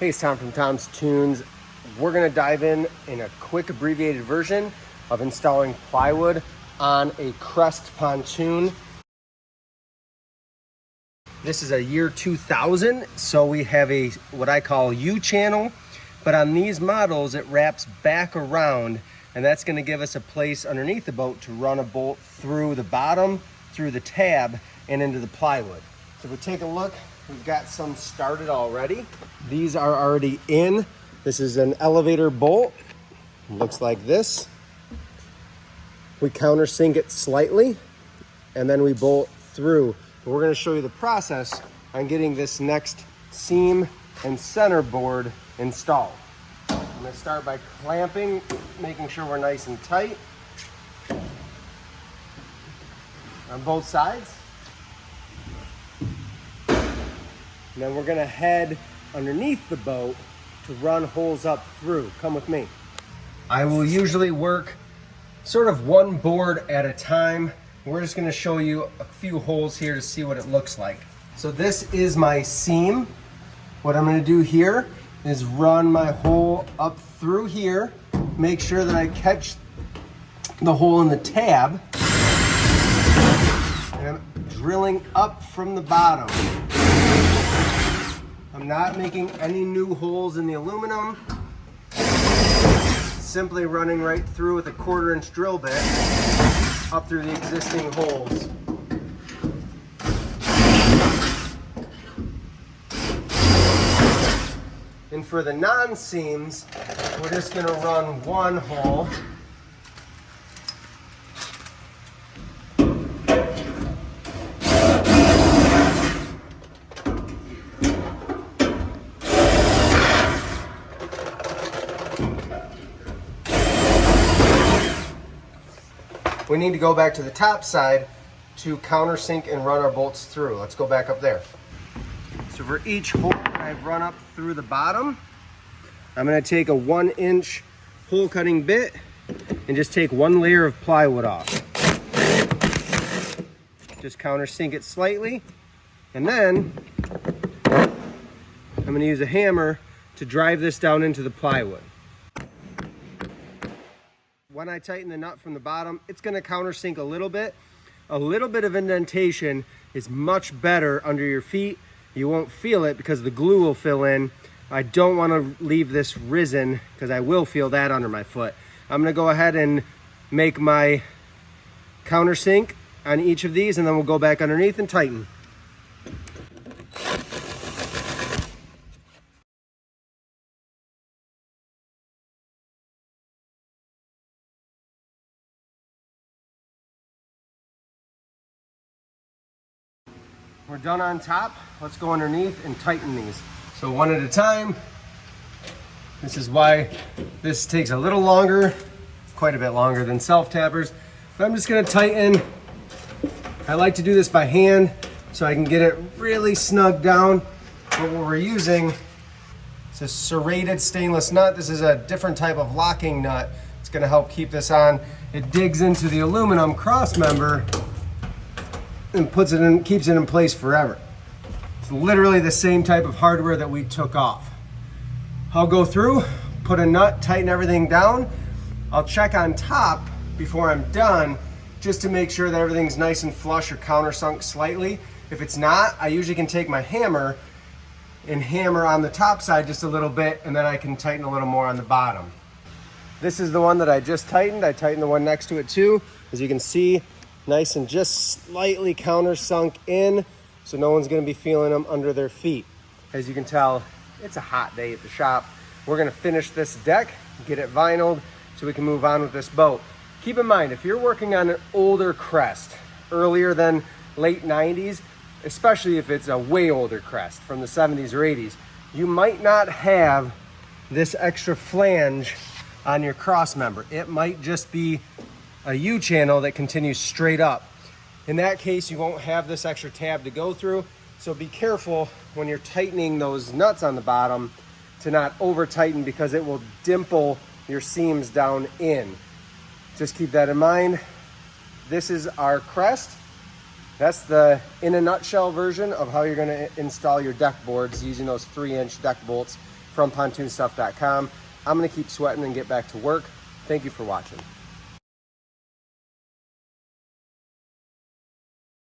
Hey, it's Tom from Tom's Toons. We're gonna dive in a quick abbreviated version of installing plywood on a Crest pontoon. This is a year 2000, so we have a what I call U-channel, but on these models it wraps back around, and that's gonna give us a place underneath the boat to run a bolt through the bottom, through the tab, and into the plywood. So if we take a look, we've got some started already. These are already in. This is an elevator bolt. It looks like this. We countersink it slightly, and then we bolt through. We're gonna show you the process on getting this next seam and center board installed. I'm gonna start by clamping, making sure we're nice and tight on both sides. And then we're gonna head underneath the boat to run holes up through. Come with me. I will usually work sort of one board at a time. We're just gonna show you a few holes here to see what it looks like. So this is my seam. What I'm gonna do here is run my hole up through here, make sure that I catch the hole in the tab, and I'm drilling up from the bottom. I'm not making any new holes in the aluminum. Simply running right through with a 1/4-inch drill bit up through the existing holes. And for the non-seams, we're just gonna run one hole. We need to go back to the top side to countersink and run our bolts through. Let's go back up there. So for each hole I've run up through the bottom, I'm gonna take a 1-inch hole cutting bit and just take one layer of plywood off. Just countersink it slightly, and then I'm gonna use a hammer to drive this down into the plywood. When I tighten the nut from the bottom, it's gonna countersink a little bit. A little bit of indentation is much better under your feet. You won't feel it because the glue will fill in. I don't wanna leave this risen because I will feel that under my foot. I'm gonna go ahead and make my countersink on each of these, and then we'll go back underneath and tighten. We're done on top. Let's go underneath and tighten these. So one at a time. This is why this takes a little longer, quite a bit longer than self-tappers. But I'm just gonna tighten. I like to do this by hand so I can get it really snug down. But what we're using is a serrated stainless nut. This is a different type of locking nut. It's gonna help keep this on. It digs into the aluminum cross member and puts it in, keeps it in place forever. It's literally the same type of hardware that we took off. I'll go through, put a nut, tighten everything down. I'll check on top before I'm done, just to make sure that everything's nice and flush or countersunk slightly. If it's not, I usually can take my hammer and hammer on the top side just a little bit, and then I can tighten a little more on the bottom. This is the one that I just tightened. I tightened the one next to it too. As you can see, nice and just slightly countersunk in, so no one's gonna be feeling them under their feet. As you can tell, it's a hot day at the shop. We're gonna finish this deck, get it vinyled, so we can move on with this boat. Keep in mind, if you're working on an older Crest, earlier than late 90s, especially if it's a way older Crest from the 70s or 80s, you might not have this extra flange on your cross member. It might just be a U-channel that continues straight up. In that case, you won't have this extra tab to go through, so be careful when you're tightening those nuts on the bottom to not over tighten, because it will dimple your seams down in. Just keep that in mind. This is our Crest. That's the in a nutshell version of how you're going to install your deck boards using those 3-inch deck bolts from pontoonstuff.com. I'm gonna keep sweating and get back to work. Thank you for watching.